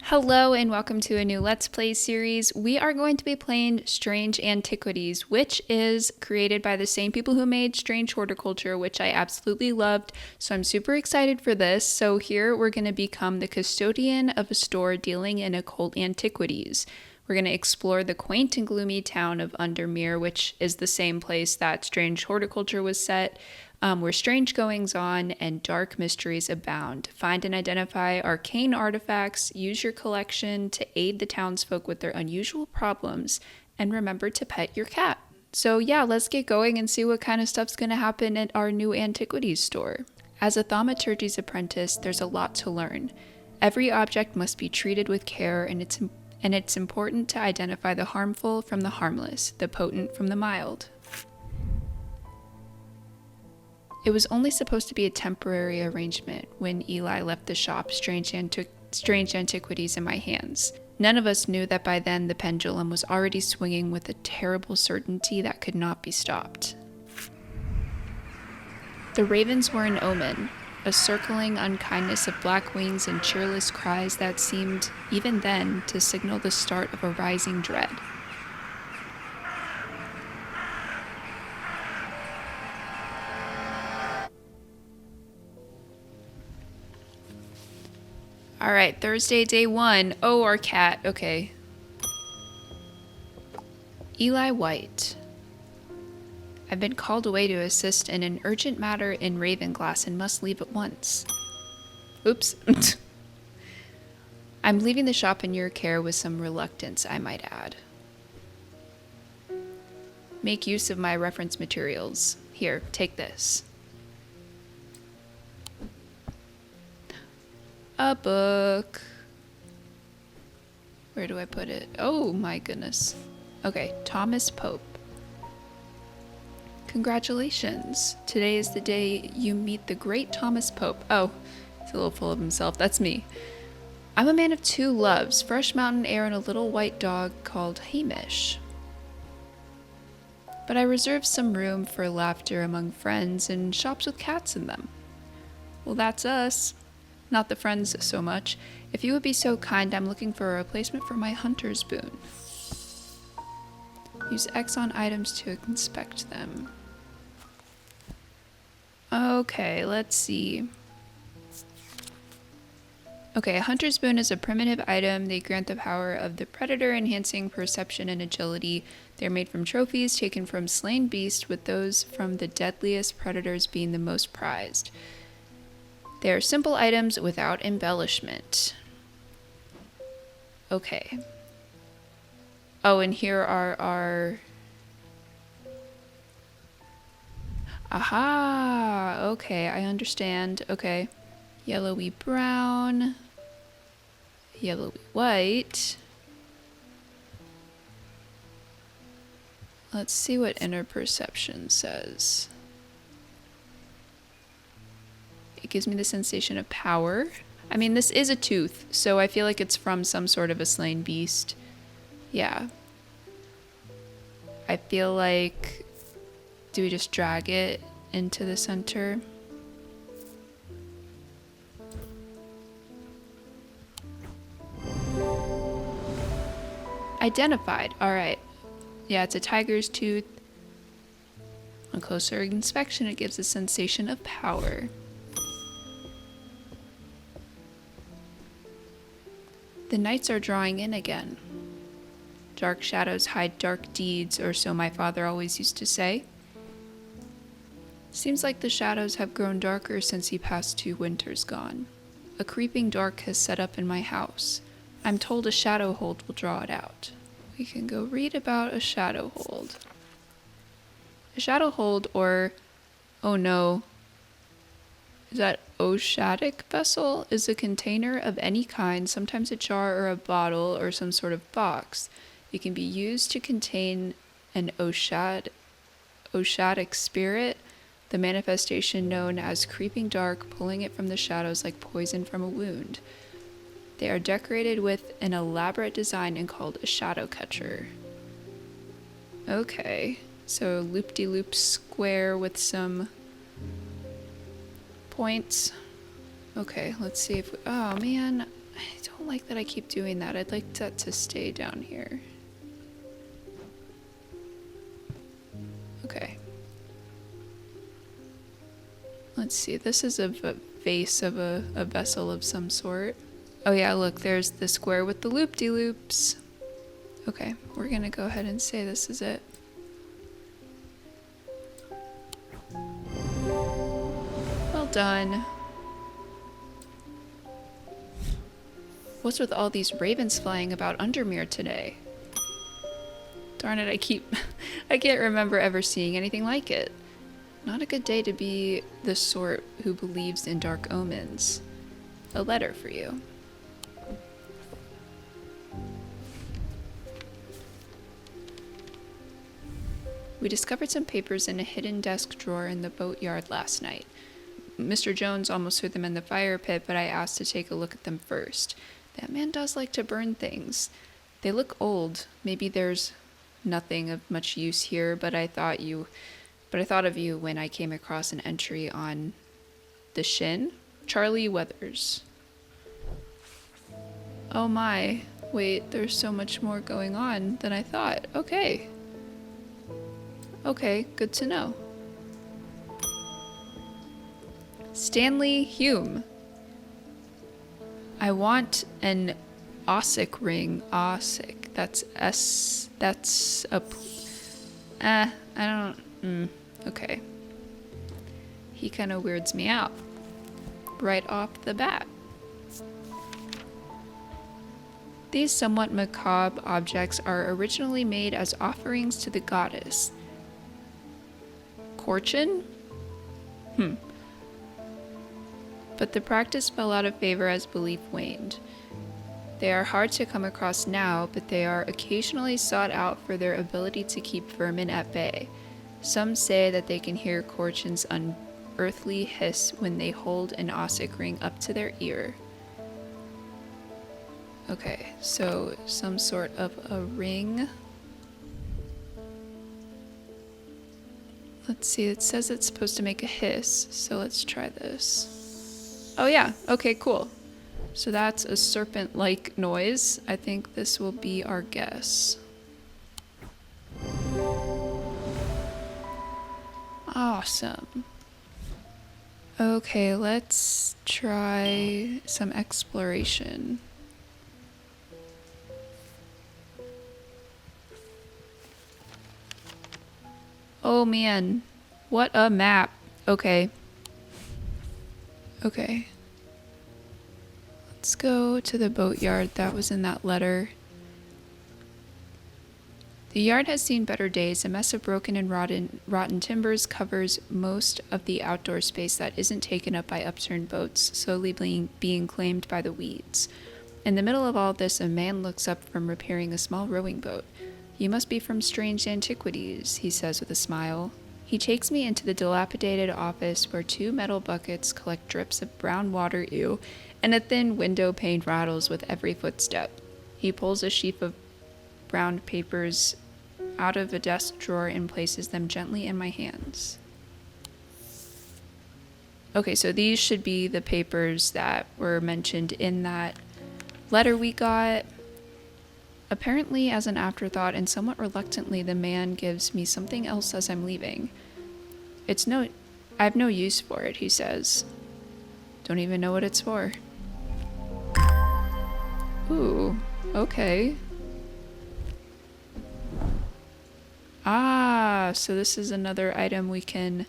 Hello and welcome to a new Let's Play series. We are going to be playing Strange Antiquities, which is created by the same people who made Strange Horticulture, which I absolutely loved. So I'm super excited for this. So here we're going to become the custodian of a store dealing in occult antiquities. We're going to explore the quaint and gloomy town of Undermere, which is the same place that Strange Horticulture was set. Where strange goings on and dark mysteries abound. Find and identify arcane artifacts, use your collection to aid the townsfolk with their unusual problems, and remember to pet your cat. So yeah, let's get going and see what kind of stuff's going to happen at our new antiquities store. As a thaumaturgy's apprentice, there's a lot to learn. Every object must be treated with care, and it's important to identify the harmful from the harmless, the potent from the mild. It was only supposed to be a temporary arrangement when Eli left the shop Strange Antiquities in my hands. None of us knew that by then the pendulum was already swinging with a terrible certainty that could not be stopped. The ravens were an omen, a circling unkindness of black wings and cheerless cries that seemed, even then, to signal the start of a rising dread. Alright, Thursday, day 1. Oh, our cat. Okay. Eli White. I've been called away to assist in an urgent matter in Ravenglass and must leave at once. Oops. I'm leaving the shop in your care with some reluctance, I might add. Make use of my reference materials. Here, take this. A book. Where do I put it? Oh my goodness. Okay, Thomas Pope. Congratulations. Today is the day you meet the great Thomas Pope. Oh, he's a little full of himself. That's me. I'm a man of two loves, fresh mountain air and a little white dog called Hamish. But I reserve some room for laughter among friends and shops with cats in them. Well, that's us. Not the friends so much. If you would be so kind, I'm looking for a replacement for my hunter's boon. Use X on items to inspect them. Okay, let's see. Okay, a hunter's boon is a primitive item. They grant the power of the predator, enhancing perception and agility. They're made from trophies taken from slain beasts, with those from the deadliest predators being the most prized. They are simple items without embellishment. Okay. Oh, and here are our... Aha! Okay, I understand. Okay. Yellowy brown. Yellowy white. Let's see what inner perception says. It gives me the sensation of power. I mean, this is a tooth, so I feel like it's from some sort of a slain beast. Yeah. I feel like... Do we just drag it into the center? Identified. Alright. Yeah, it's a tiger's tooth. On closer inspection, it gives a sensation of power. The nights are drawing in again. Dark shadows hide dark deeds, or so my father always used to say. Seems like the shadows have grown darker since he passed 2 winters gone. A creeping dark has set up in my house. I'm told a shadow hold will draw it out. We can go read about a shadow hold. A shadow hold, or, oh no, is that Oshadic vessel, is a container of any kind, sometimes a jar or a bottle or some sort of box. It can be used to contain an Oshadic spirit, the manifestation known as creeping dark, pulling it from the shadows like poison from a wound. They are decorated with an elaborate design and called a shadow catcher. Okay, so loop-de-loop square with some points. Okay, let's see if we, oh man, I don't like that I keep doing that. I'd like that to stay down here. Okay. Let's see, this is a vase of a vessel of some sort. Oh yeah, look, there's the square with the loop-de-loops. Okay, we're gonna go ahead and say this is it. Well done. What's with all these ravens flying about Undermere today? Darn it, I can't remember ever seeing anything like it. Not a good day to be the sort who believes in dark omens. A letter for you. We discovered some papers in a hidden desk drawer in the boatyard last night. Mr. Jones almost threw them in the fire pit, but I asked to take a look at them first. That man does like to burn things. They look old. Maybe there's nothing of much use here, but I thought of you when I came across an entry on the Shin. Charlie Weathers. Oh my. Wait, there's so much more going on than I thought. Okay. Okay, good to know. Stanley Hume. I want an Ossic ring. Ossic. That's S. That's a. I don't. Okay. He kind of weirds me out. Right off the bat. These somewhat macabre objects are originally made as offerings to the goddess. Corchin? But the practice fell out of favor as belief waned. They are hard to come across now, but they are occasionally sought out for their ability to keep vermin at bay. Some say that they can hear Corchin's unearthly hiss when they hold an Ossic ring up to their ear. Okay, so some sort of a ring. Let's see, it says it's supposed to make a hiss, so let's try this. Oh yeah, okay, cool. So that's a serpent-like noise. I think this will be our guess. Awesome. Okay, let's try some exploration. Oh man, what a map. Okay. Okay. Let's go to the boatyard that was in that letter. The yard has seen better days. A mess of broken and rotten timbers covers most of the outdoor space that isn't taken up by upturned boats, slowly being claimed by the weeds. In the middle of all this, a man looks up from repairing a small rowing boat. "You must be from Strange Antiquities," he says with a smile. He takes me into the dilapidated office where 2 metal buckets collect drips of brown water, and a thin window pane rattles with every footstep. He pulls a sheaf of brown papers out of a desk drawer and places them gently in my hands. Okay, so these should be the papers that were mentioned in that letter we got. Apparently, as an afterthought and somewhat reluctantly, the man gives me something else as I'm leaving. I have no use for it, he says. Don't even know what it's for. Ooh, okay. Ah, so this is another item we can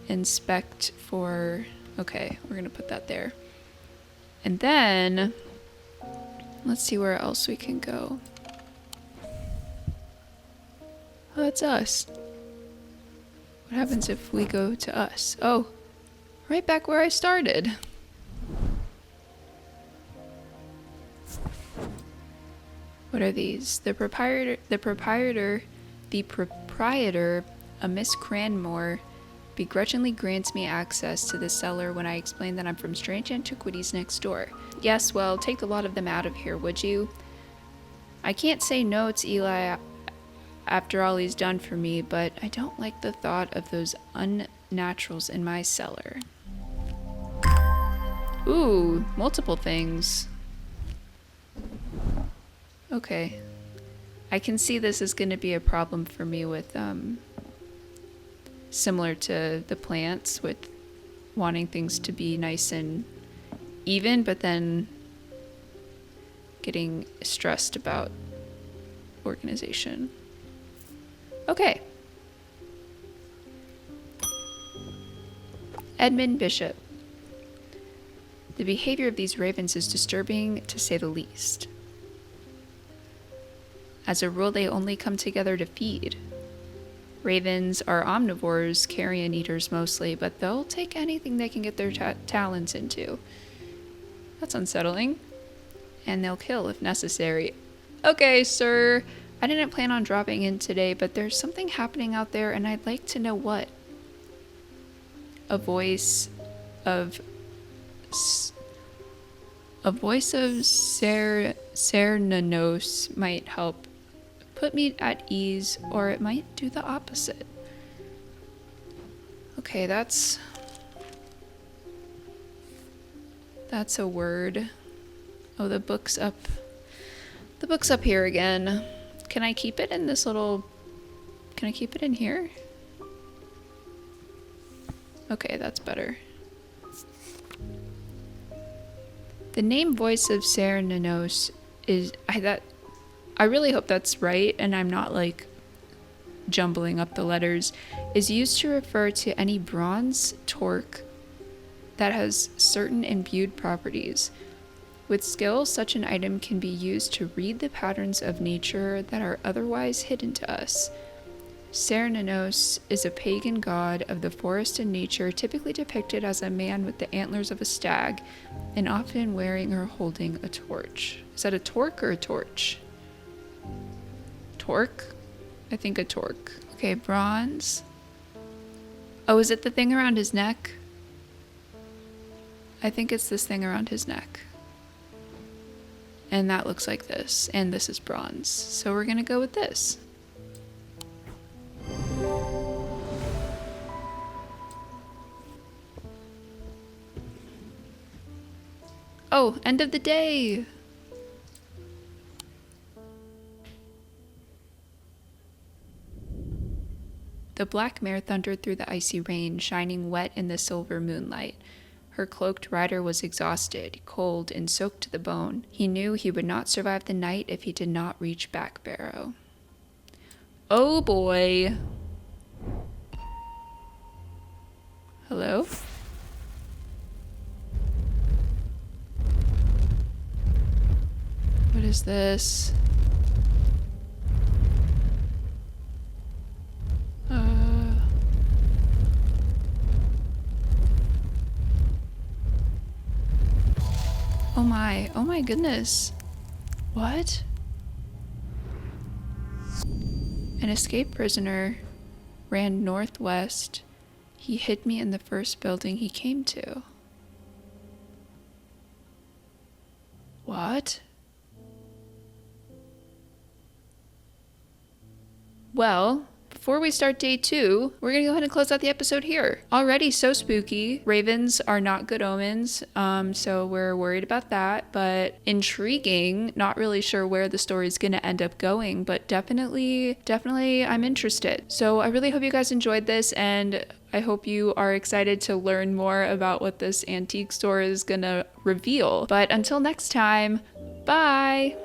inspect for. Okay, we're gonna put that there. And then, let's see where else we can go. Oh, that's us. What happens if we go to us? Oh, right back where I started. What are these? The proprietor, a Miss Cranmore, begrudgingly grants me access to the cellar when I explain that I'm from Strange Antiquities next door. Yes, well, take the lot of them out of here, would you? I can't say no to Eli after all he's done for me, but I don't like the thought of those unnaturals in my cellar. Ooh, multiple things. Okay. I can see this is going to be a problem for me with, similar to the plants, with wanting things to be nice and even, but then getting stressed about organization. Okay. Edmund Bishop. The behavior of these ravens is disturbing, to say the least. As a rule, they only come together to feed. Ravens are omnivores, carrion eaters mostly, but they'll take anything they can get their talons into. That's unsettling. And they'll kill if necessary. Okay, sir. I didn't plan on dropping in today, but there's something happening out there, and I'd like to know what. A voice of Sernanos might help put me at ease, or it might do the opposite. Okay, that's a word. Oh, the book's up. The book's up here again. Can I keep it in this little... Can I keep it in here? Okay, that's better. The name Voice of Sernanos is... I really hope that's right, and I'm not, like, jumbling up the letters. Is used to refer to any bronze torque that has certain imbued properties. With skill, such an item can be used to read the patterns of nature that are otherwise hidden to us. Sernanos is a pagan god of the forest and nature, typically depicted as a man with the antlers of a stag, and often wearing or holding a torch. Is that a torque or a torch? Torque? I think a torque. Okay, bronze. Oh, is it the thing around his neck? I think it's this thing around his neck. And that looks like this. And this is bronze. So we're gonna go with this. Oh, end of the day! The black mare thundered through the icy rain, shining wet in the silver moonlight. Her cloaked rider was exhausted, cold, and soaked to the bone. He knew he would not survive the night if he did not reach Backbarrow. Oh boy. Hello? What is this? Oh my goodness. What? An escaped prisoner ran northwest. He hid me in the first building he came to. What? Well, before we start day 2, we're gonna go ahead and close out the episode here. Already so spooky. Ravens are not good omens, so we're worried about that, but intriguing. Not really sure where the story's gonna end up going, but definitely I'm interested. So I really hope you guys enjoyed this, and I hope you are excited to learn more about what this antique store is gonna reveal. But until next time, bye!